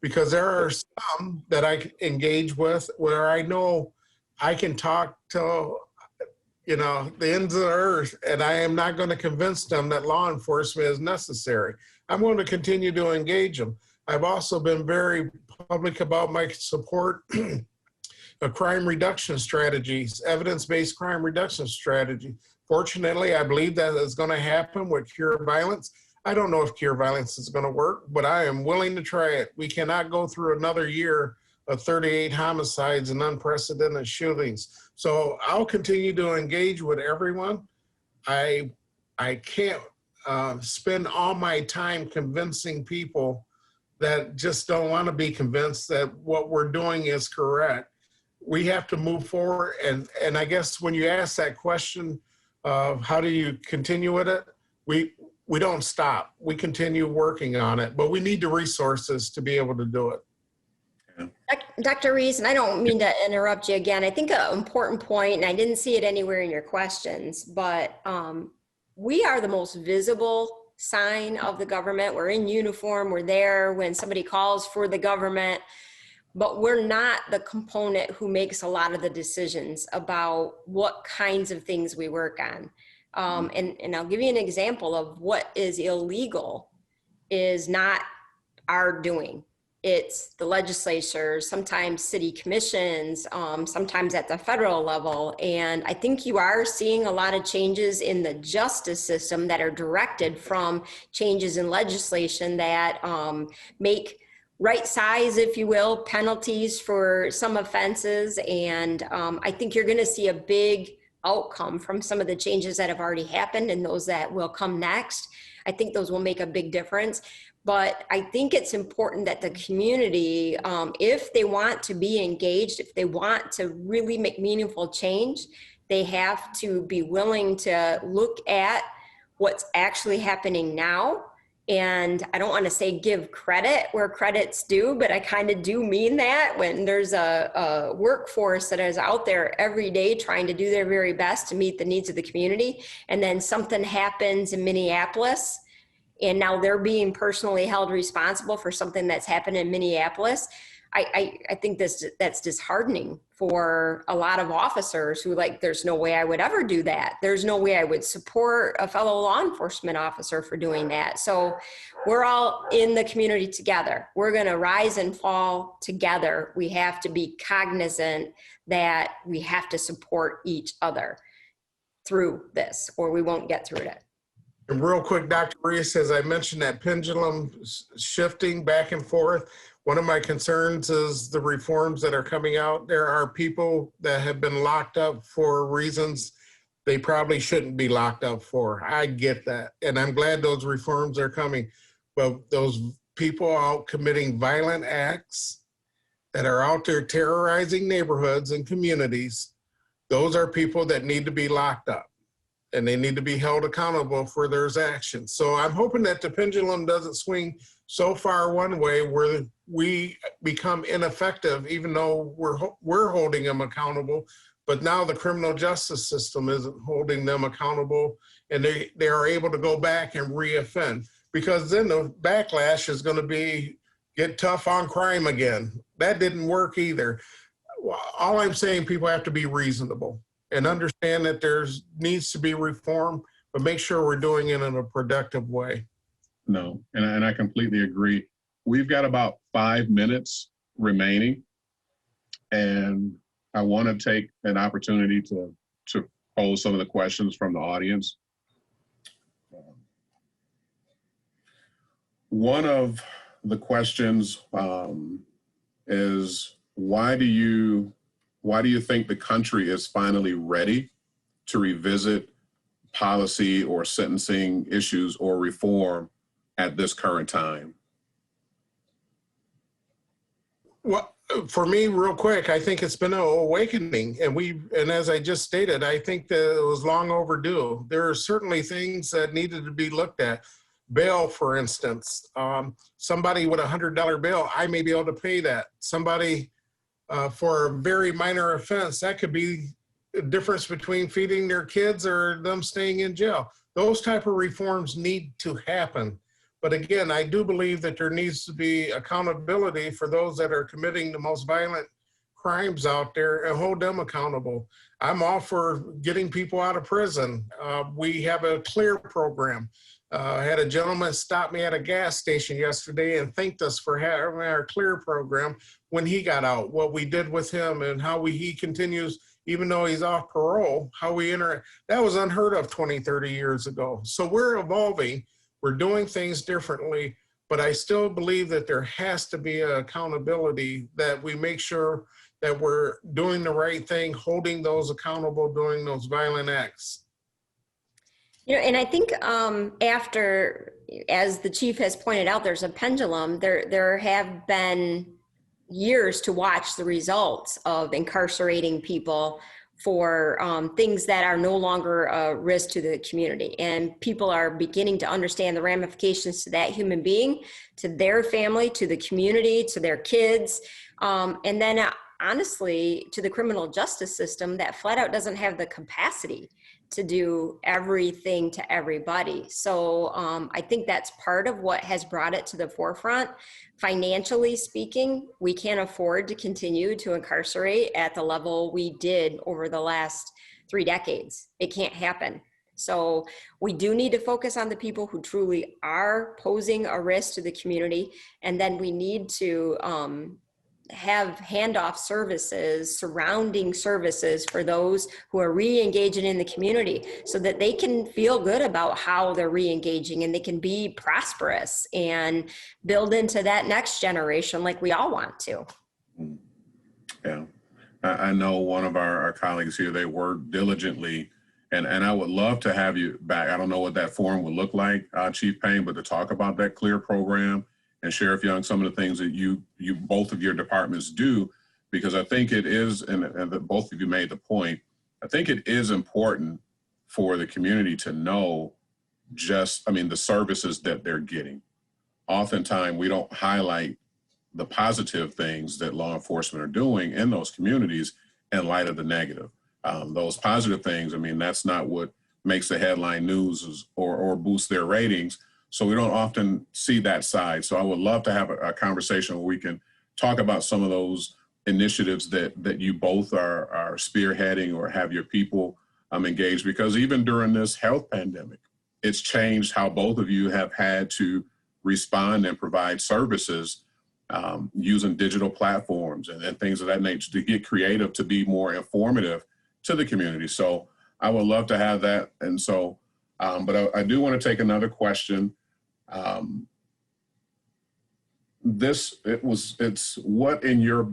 Because there are some that I engage with where I know I can talk to, the ends of the earth, and I am not going to convince them that law enforcement is necessary. I'm going to continue to engage them. I've also been very public about my support of crime reduction strategies, evidence-based crime reduction strategy. Fortunately, I believe that is going to happen with Cure Violence. I don't know if Cure Violence is going to work, but I am willing to try it. We cannot go through another year of 38 homicides and unprecedented shootings. So I'll continue to engage with everyone. I can't spend all my time convincing people that just don't want to be convinced that what we're doing is correct. We have to move forward. And I guess when you ask that question of how do you continue with it, we don't stop. We continue working on it, but we need the resources to be able to do it. Dr. Reese, and I don't mean to interrupt you again. I think an important point, and I didn't see it anywhere in your questions, but we are the most visible sign of the government. We're in uniform. We're there when somebody calls for the government, but we're not the component who makes a lot of the decisions about what kinds of things we work on. And I'll give you an example of what is illegal is not our doing. It's the legislature, sometimes city commissions, sometimes at the federal level. And I think you are seeing a lot of changes in the justice system that are directed from changes in legislation that make right size, if you will, penalties for some offenses. And I think you're going to see a big outcome from some of the changes that have already happened and those that will come next. I think those will make a big difference. But I think it's important that the community, if they want to be engaged, if they want to really make meaningful change, they have to be willing to look at what's actually happening now. And I don't want to say give credit where credit's due, but I kind of do mean that when there's a workforce that is out there every day trying to do their very best to meet the needs of the community. And then something happens in Minneapolis, and now they're being personally held responsible for something that's happened in Minneapolis. I think that's disheartening for a lot of officers who there's no way I would ever do that. There's no way I would support a fellow law enforcement officer for doing that. So we're all in the community together. We're going to rise and fall together. We have to be cognizant that we have to support each other through this, or we won't get through it. And real quick, Dr. Reese, as I mentioned, that pendulum shifting back and forth, one of my concerns is the reforms that are coming out. There are people that have been locked up for reasons they probably shouldn't be locked up for. I get that. And I'm glad those reforms are coming. But those people out committing violent acts that are out there terrorizing neighborhoods and communities, those are people that need to be locked up. And they need to be held accountable for their actions. So I'm hoping that the pendulum doesn't swing so far one way where we become ineffective, even though we're holding them accountable. But now the criminal justice system isn't holding them accountable, and they are able to go back and reoffend, because then the backlash is going to be get tough on crime again. That didn't work either. All I'm saying, people have to be reasonable and understand that there's needs to be reform, but make sure we're doing it in a productive way. No, and I completely agree. We've got about 5 minutes remaining, and I want to take an opportunity to pose some of the questions from the audience. One of the questions is, why do you think the country is finally ready to revisit policy or sentencing issues or reform at this current time? Well, for me, real quick, I think it's been an awakening, and as I just stated, I think that it was long overdue. There are certainly things that needed to be looked at. Bail, for instance, somebody with $100 bail, I may be able to pay that. Somebody for a very minor offense, that could be the difference between feeding their kids or them staying in jail. Those type of reforms need to happen. But again, I do believe that there needs to be accountability for those that are committing the most violent crimes out there and hold them accountable. I'm all for getting people out of prison. We have a CLEAR program. I had a gentleman stop me at a gas station yesterday and thanked us for having our CLEAR program when he got out, what we did with him and how he continues, even though he's off parole, how we interact. That was unheard of 20, 30 years ago. So we're evolving. We're doing things differently, but I still believe that there has to be an accountability, that we make sure that we're doing the right thing, holding those accountable, doing those violent acts. And I think after, as the chief has pointed out, there's a pendulum. There have been years to watch the results of incarcerating people for things that are no longer a risk to the community. And people are beginning to understand the ramifications to that human being, to their family, to the community, to their kids. And then honestly, to the criminal justice system that flat out doesn't have the capacity to do everything to everybody. So I think that's part of what has brought it to the forefront. Financially speaking, we can't afford to continue to incarcerate at the level we did over the last 3 decades. It can't happen. So we do need to focus on the people who truly are posing a risk to the community. And then we need to have handoff services, surrounding services for those who are re-engaging in the community so that they can feel good about how they're re-engaging and they can be prosperous and build into that next generation like we all want to. Yeah. I know one of our colleagues here, they work diligently, and I would love to have you back. I don't know what that forum would look like, Chief Payne, but to talk about that CLEAR program and Sheriff Young, some of the things that you both of your departments do, because I think it is, and both of you made the point, I think it is important for the community to know the services that they're getting. Oftentimes we don't highlight the positive things that law enforcement are doing in those communities in light of the negative. Those positive things, that's not what makes the headline news or boosts their ratings. So we don't often see that side. So I would love to have a conversation where we can talk about some of those initiatives that you both are spearheading or have your people engaged, because even during this health pandemic, it's changed how both of you have had to respond and provide services using digital platforms and things of that nature to get creative, to be more informative to the community. So I would love to have that. And so, but I do want to take another question. It's what in your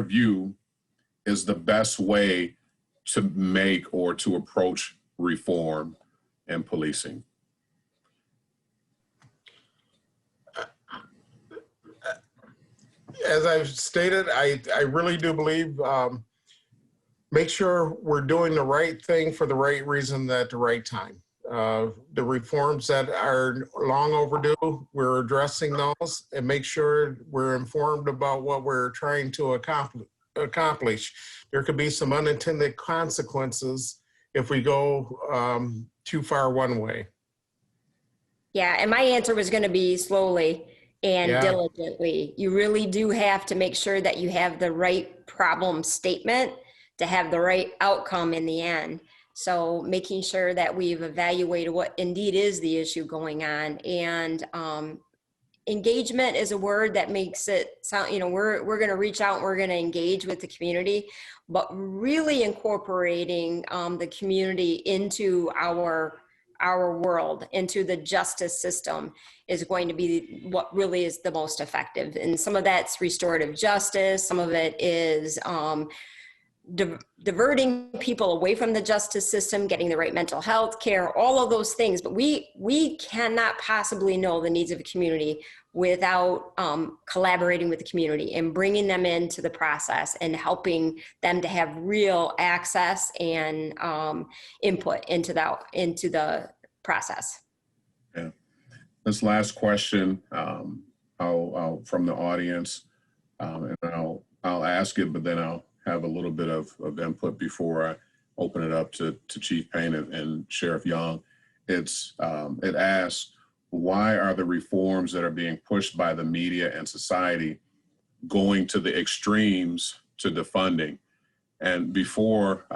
view is the best way to make or to approach reform in policing? As I've stated, I really do believe make sure we're doing the right thing for the right reason at the right time. The reforms that are long overdue, we're addressing those and make sure we're informed about what we're trying to accomplish. There could be some unintended consequences if we go too far one way. Yeah, and my answer was going to be slowly and diligently. You really do have to make sure that you have the right problem statement to have the right outcome in the end. So making sure that we've evaluated what indeed is the issue going on. And engagement is a word that makes it sound, we're going to reach out and we're going to engage with the community, but really incorporating the community into our world, into the justice system is going to be what really is the most effective. And some of that's restorative justice. Some of it is diverting people away from the justice system, getting the right mental health care, all of those things. But we cannot possibly know the needs of a community without collaborating with the community and bringing them into the process and helping them to have real access and input into the process. Yeah. This last question I'll from the audience, and I'll ask it, but then I'll have a little bit of input before I open it up to Chief Payne and Sheriff Young. It asks, why are the reforms that are being pushed by the media and society going to the extremes to defunding? And before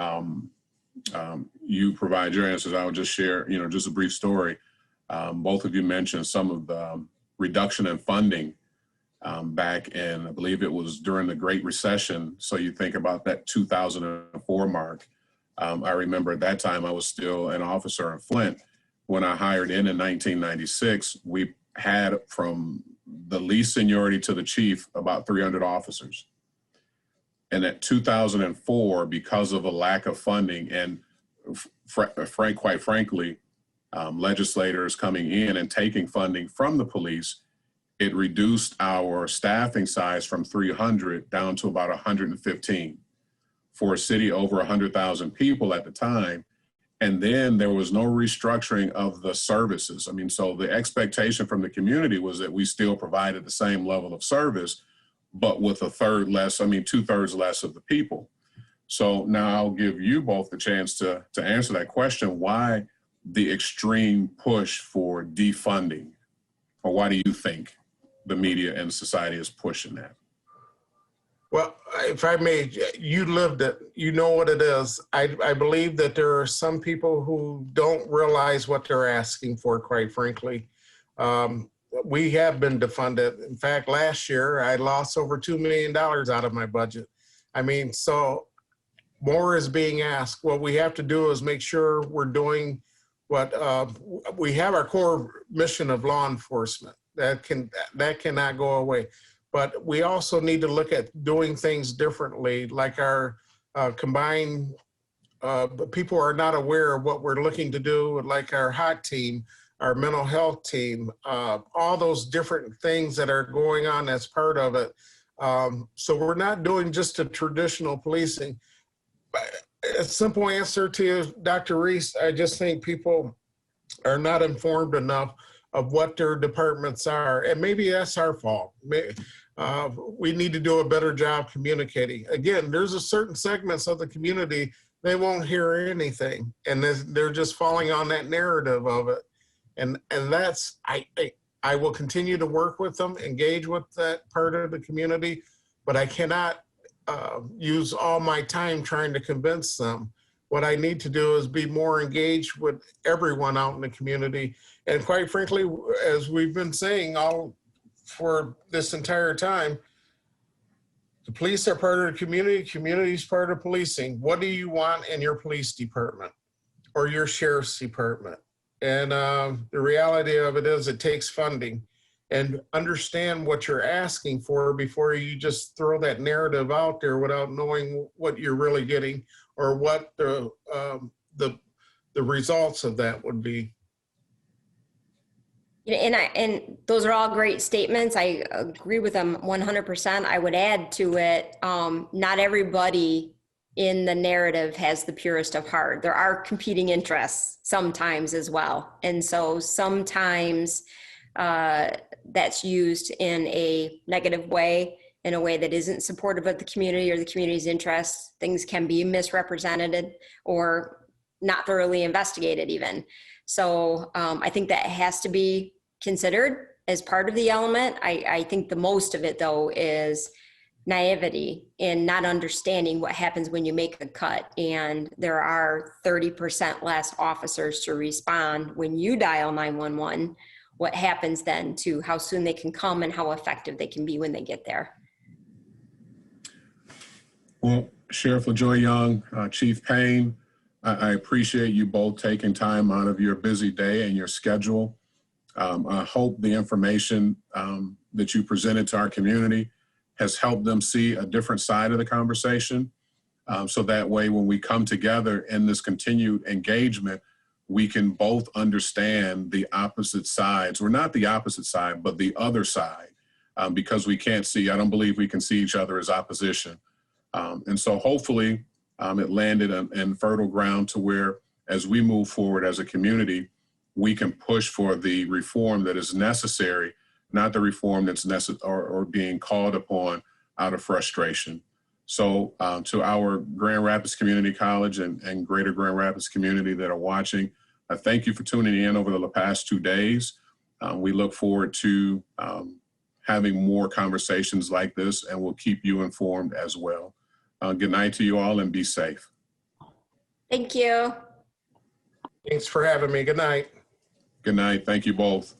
you provide your answers, I would just share, just a brief story. Both of you mentioned some of the reduction in funding back in, I believe it was during the Great Recession. So you think about that 2004 mark. I remember at that time I was still an officer in Flint. When I hired in 1996, we had from the least seniority to the chief about 300 officers. And at 2004, because of a lack of funding, and quite frankly, legislators coming in and taking funding from the police, it reduced our staffing size from 300 down to about 115 for a city over 100,000 people at the time. And then there was no restructuring of the services. I mean, so the expectation from the community was that we still provided the same level of service, but with a third less, I mean, 2/3 less of the people. So now I'll give you both the chance to answer that question. Why the extreme push for defunding? Or why do you think the media and society is pushing that? Well, if I may, you lived it, you know what it is. I believe that there are some people who don't realize what they're asking for, quite frankly. We have been defunded. In fact, last year, I lost over $2 million out of my budget. I mean, so more is being asked. What we have to do is make sure we're doing what we have, our core mission of law enforcement. That cannot go away. But we also need to look at doing things differently, like our combined, people are not aware of what we're looking to do, like our HOT team, our mental health team, all those different things that are going on as part of it. So we're not doing just a traditional policing. A simple answer to you, Dr. Reese, I just think people are not informed enough of what their departments are. And maybe that's our fault. We need to do a better job communicating. Again, there's a certain segments of the community, they won't hear anything. And they're just falling on that narrative of it. And that's, I will continue to work with them, engage with that part of the community, but I cannot use all my time trying to convince them. What I need to do is be more engaged with everyone out in the community. And quite frankly, as we've been saying all for this entire time, the police are part of the community, community is part of policing. What do you want in your police department or your sheriff's department? And the reality of it is it takes funding, and understand what you're asking for before you just throw that narrative out there without knowing what you're really getting or what the results of that would be. And those are all great statements. I agree with them 100%. I would add to it, not everybody in the narrative has the purest of heart. There are competing interests sometimes as well. And so sometimes that's used in a negative way, in a way that isn't supportive of the community or the community's interests. Things can be misrepresented or not thoroughly investigated even. So I think that has to be considered as part of the element. I think the most of it, though, is naivety in not understanding what happens when you make a cut. And there are 30% less officers to respond when you dial 911. What happens then to how soon they can come and how effective they can be when they get there. Well, Sheriff LaJoy-Young, Chief Payne, I appreciate you both taking time out of your busy day and your schedule. I hope the information that you presented to our community has helped them see a different side of the conversation. So that way, when we come together in this continued engagement, we can both understand the opposite sides, or not the opposite side, but the other side, because we can't see, I don't believe we can see each other as opposition. And so hopefully it landed in fertile ground to where, as we move forward as a community, we can push for the reform that is necessary, not the reform that's necessary or being called upon out of frustration. So to our Grand Rapids Community College and greater Grand Rapids community that are watching, I thank you for tuning in over the past 2 days. We look forward to having more conversations like this, and we'll keep you informed as well. Good night to you all, and be safe. Thank you. Thanks for having me. Good night. Good night. Thank you both.